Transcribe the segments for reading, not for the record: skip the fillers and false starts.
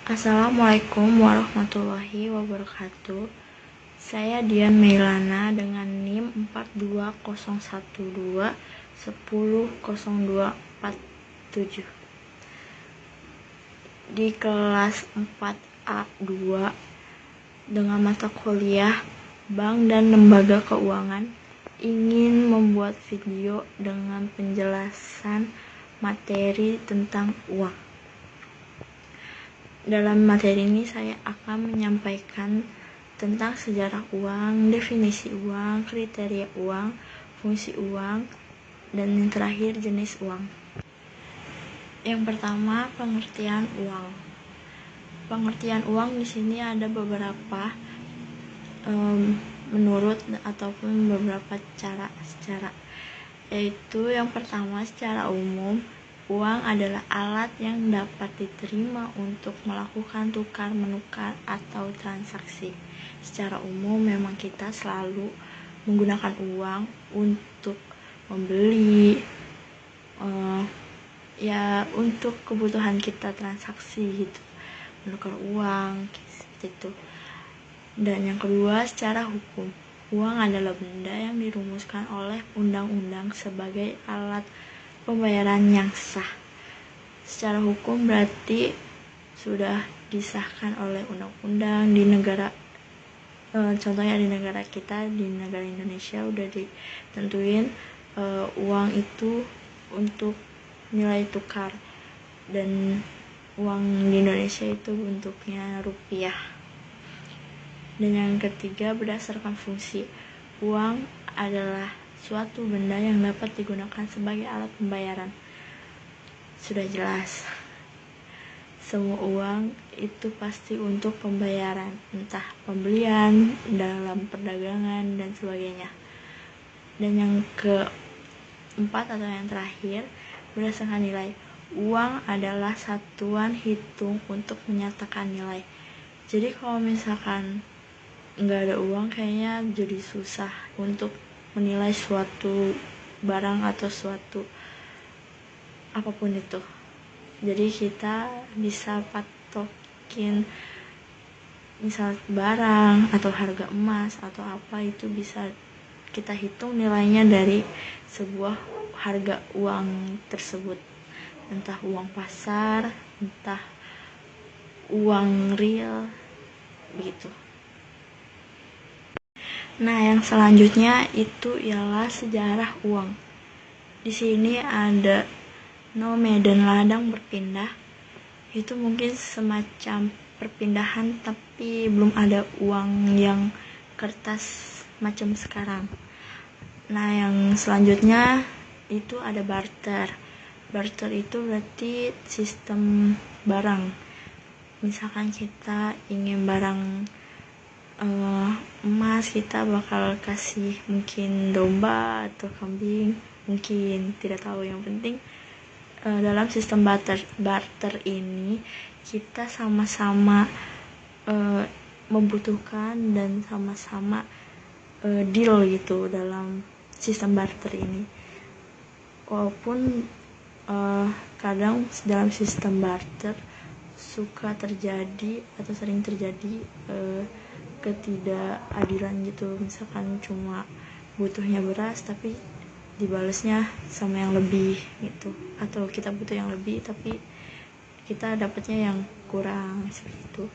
Assalamualaikum warahmatullahi wabarakatuh. Saya Dian Meilana dengan NIM 42012100247 di kelas 4A2 dengan mata kuliah Bank dan Lembaga Keuangan, ingin membuat video dengan penjelasan materi tentang uang. Dalam materi ini saya akan menyampaikan tentang sejarah uang, definisi uang, kriteria uang, fungsi uang, dan yang terakhir jenis uang. Yang pertama, pengertian uang. Pengertian uang di sini ada beberapa menurut ataupun beberapa cara, yaitu yang pertama, secara umum uang adalah alat yang dapat diterima untuk melakukan tukar-menukar atau transaksi. Secara umum memang kita selalu menggunakan uang untuk membeli, untuk kebutuhan kita transaksi gitu, menukar uang seperti itu. Dan yang kedua, secara hukum, uang adalah benda yang dirumuskan oleh undang-undang sebagai alat pembayaran yang sah. Secara hukum berarti sudah disahkan oleh undang-undang di negara, contohnya di negara kita, di negara Indonesia udah ditentuin uang itu untuk nilai tukar, dan uang di Indonesia itu bentuknya rupiah. Dan yang ketiga, berdasarkan fungsi, uang adalah suatu benda yang dapat digunakan sebagai alat pembayaran. Sudah jelas, semua uang itu pasti untuk pembayaran, entah pembelian, dalam perdagangan, dan sebagainya. Dan yang keempat atau yang terakhir, berdasarkan nilai, uang adalah satuan hitung untuk menyatakan nilai. Jadi kalau misalkan nggak ada uang, kayaknya jadi susah untuk menilai suatu barang atau suatu apapun itu. Jadi kita bisa patokin misal barang atau harga emas atau apa, itu bisa kita hitung nilainya dari sebuah harga uang tersebut, entah uang pasar, entah uang real begitu. Nah, yang selanjutnya itu ialah sejarah uang. Di sini ada nome dan ladang berpindah. Itu mungkin semacam perpindahan, tapi belum ada uang yang kertas macam sekarang. Nah, yang selanjutnya itu ada barter. Barter itu berarti sistem barang. Misalkan kita ingin barang emas, kita bakal kasih mungkin domba atau kambing, mungkin tidak tahu. Yang penting dalam sistem barter ini kita sama-sama membutuhkan dan sama-sama deal gitu dalam sistem barter ini. Walaupun kadang dalam sistem barter suka terjadi atau sering terjadi ketidakadilan gitu. Misalkan cuma butuhnya beras tapi dibalasnya sama yang lebih gitu, atau kita butuh yang lebih tapi kita dapatnya yang kurang, seperti itu.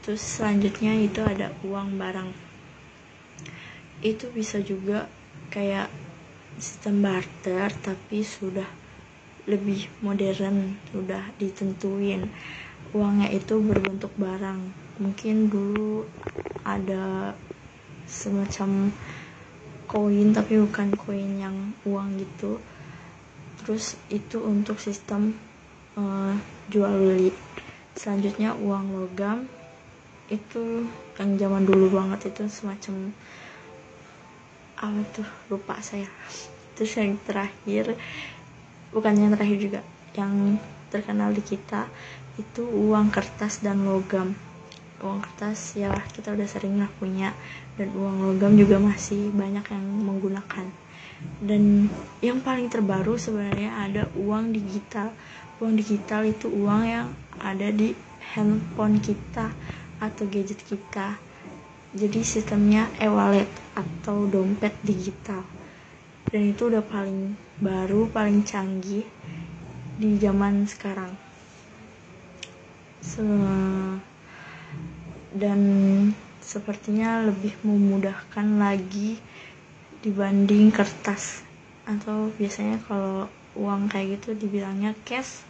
Terus selanjutnya itu ada uang barang. Itu bisa juga kayak sistem barter tapi sudah lebih modern, sudah ditentuin uangnya itu berbentuk barang. Mungkin dulu ada semacam koin tapi bukan koin yang uang gitu. Terus itu untuk sistem jual beli. Selanjutnya uang logam, itu yang zaman dulu banget, itu semacam apa tuh, lupa saya. Terus yang terakhir, bukan yang terakhir juga, yang terkenal di kita itu uang kertas dan logam. Uang kertas ya kita udah sering lah punya, dan uang logam juga masih banyak yang menggunakan. Dan yang paling terbaru sebenarnya ada uang digital. Uang digital itu uang yang ada di handphone kita atau gadget kita. Jadi sistemnya e-wallet atau dompet digital, dan itu udah paling baru, paling canggih di zaman sekarang. Dan sepertinya lebih memudahkan lagi dibanding kertas, atau biasanya kalau uang kayak gitu dibilangnya cash,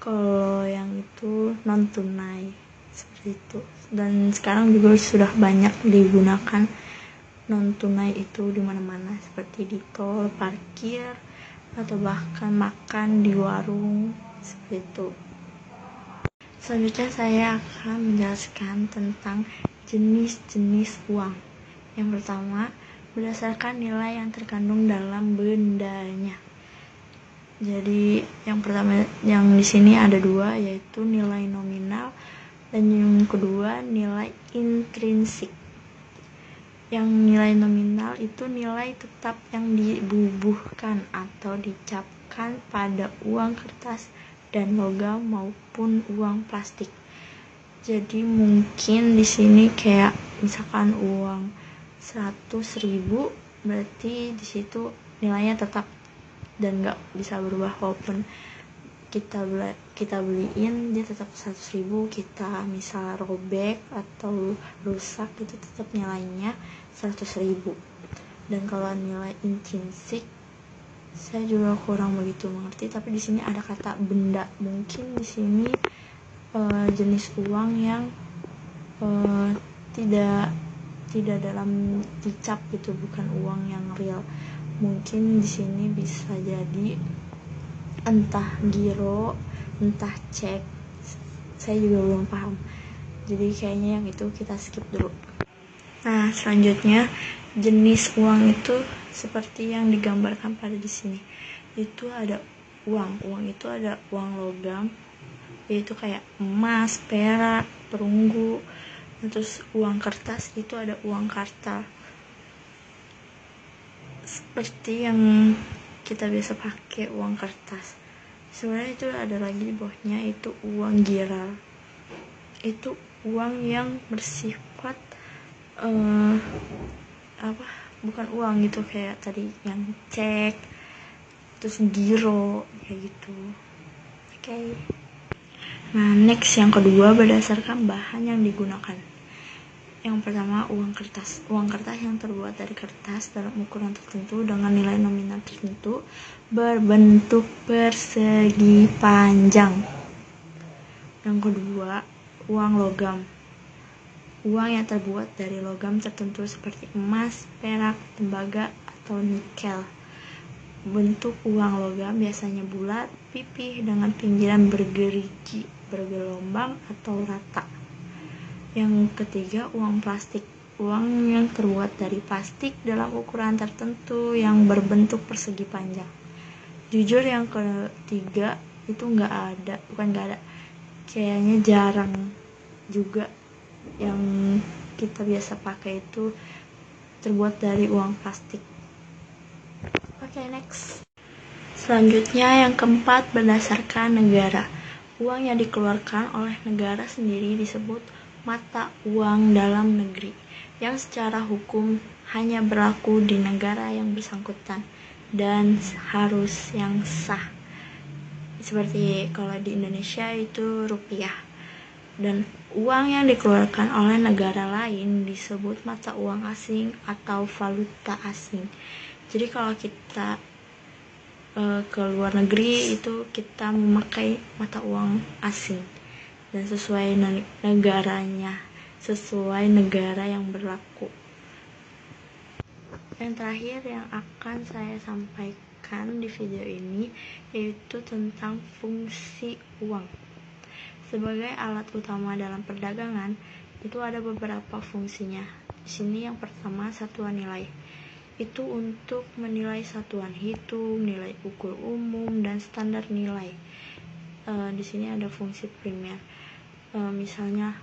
kalau yang itu non tunai, seperti itu. Dan sekarang juga sudah banyak digunakan non tunai itu di mana-mana, seperti di tol, parkir, atau bahkan makan di warung, seperti itu. Selanjutnya saya akan menjelaskan tentang jenis-jenis uang. Yang pertama, berdasarkan nilai yang terkandung dalam bendanya. Jadi yang pertama, yang di sini ada dua, yaitu nilai nominal dan yang kedua nilai intrinsik. Yang nilai nominal itu nilai tetap yang dibubuhkan atau dicapkan pada uang kertas dan logam maupun uang plastik. Jadi mungkin di sini kayak misalkan uang 100.000, berarti di situ nilainya tetap dan nggak bisa berubah, walaupun kita beliin dia tetap 100.000, kita misal robek atau rusak itu tetap nilainya 100.000. Dan kalau nilai intrinsik saya juga kurang begitu mengerti, tapi di sini ada kata benda. Mungkin di sini jenis uang yang tidak dalam dicap gitu, bukan uang yang real. Mungkin di sini bisa jadi entah giro, entah cek. Saya juga belum paham. Jadi kayaknya yang itu kita skip dulu. Nah, selanjutnya jenis uang itu seperti yang digambarkan pada di sini. Itu ada uang itu ada uang logam, yaitu kayak emas, perak, perunggu. Terus uang kertas itu ada uang kartal, seperti yang kita biasa pakai uang kertas. Sebenarnya itu ada lagi di bawahnya, itu uang giral. Itu uang yang bersifat bukan uang gitu kayak tadi yang cek, terus giro kayak gitu. Oke. Nah, next yang kedua, berdasarkan bahan yang digunakan. Yang pertama, uang kertas. Uang kertas yang terbuat dari kertas dalam ukuran tertentu dengan nilai nominal tertentu, berbentuk persegi panjang. Yang kedua, uang logam. Uang yang terbuat dari logam tertentu seperti emas, perak, tembaga, atau nikel. Bentuk uang logam biasanya bulat, pipih dengan pinggiran bergerigi, bergelombang, atau rata. Yang ketiga, uang plastik. Uang yang terbuat dari plastik dalam ukuran tertentu yang berbentuk persegi panjang. Jujur yang ketiga itu nggak ada, kayaknya jarang juga yang kita biasa pakai itu terbuat dari uang plastik. Oke, next. Selanjutnya yang keempat, berdasarkan negara. Uang yang dikeluarkan oleh negara sendiri disebut mata uang dalam negeri, yang secara hukum hanya berlaku di negara yang bersangkutan dan harus yang sah. Seperti kalau di Indonesia itu rupiah. Dan uang yang dikeluarkan oleh negara lain disebut mata uang asing atau valuta asing. Jadi kalau kita ke luar negeri itu kita memakai mata uang asing dan sesuai negaranya, sesuai negara yang berlaku. Yang terakhir yang akan saya sampaikan di video ini yaitu tentang fungsi uang. Sebagai alat utama dalam perdagangan, itu ada beberapa fungsinya. Di sini yang pertama, satuan nilai. Itu untuk menilai satuan hitung, nilai ukur umum, dan standar nilai. Di sini ada fungsi primer. Misalnya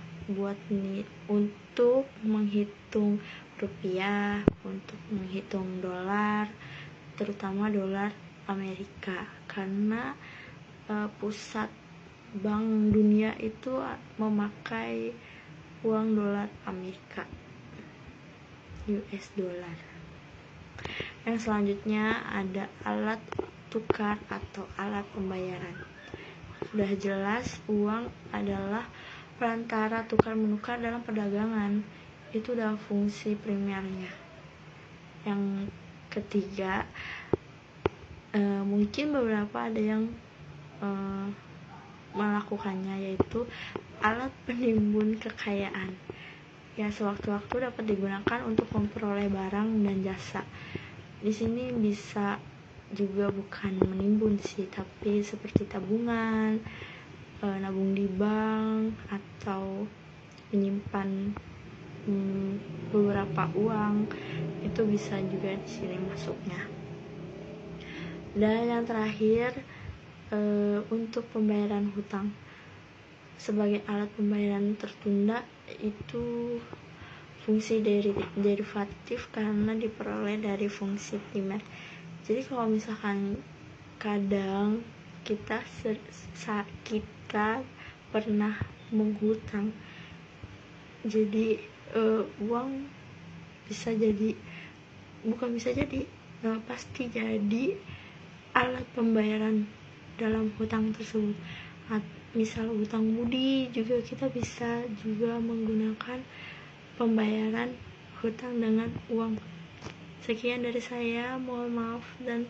untuk menghitung rupiah, untuk menghitung dolar, terutama dolar Amerika, karena pusat Bank Dunia itu memakai uang dolar Amerika, US dollar. Yang selanjutnya ada alat tukar atau alat pembayaran. Sudah jelas uang adalah perantara tukar menukar dalam perdagangan. Itu udah fungsi primernya. Yang ketiga, mungkin beberapa ada yang melakukannya, yaitu alat penimbun kekayaan. Ya, sewaktu-waktu dapat digunakan untuk memperoleh barang dan jasa. Di sini bisa juga bukan menimbun sih, tapi seperti tabungan, nabung di bank, atau menyimpan beberapa uang, itu bisa juga di sini masuknya. Dan yang terakhir, untuk pembayaran hutang sebagai alat pembayaran tertunda, itu fungsi derivatif karena diperoleh dari fungsi primer. Jadi kalau misalkan kadang kita pernah menghutang, jadi uang bisa jadi, pasti jadi alat pembayaran dalam hutang tersebut. Misal hutang budi juga, kita bisa juga menggunakan pembayaran hutang dengan uang. Sekian dari saya, mohon maaf dan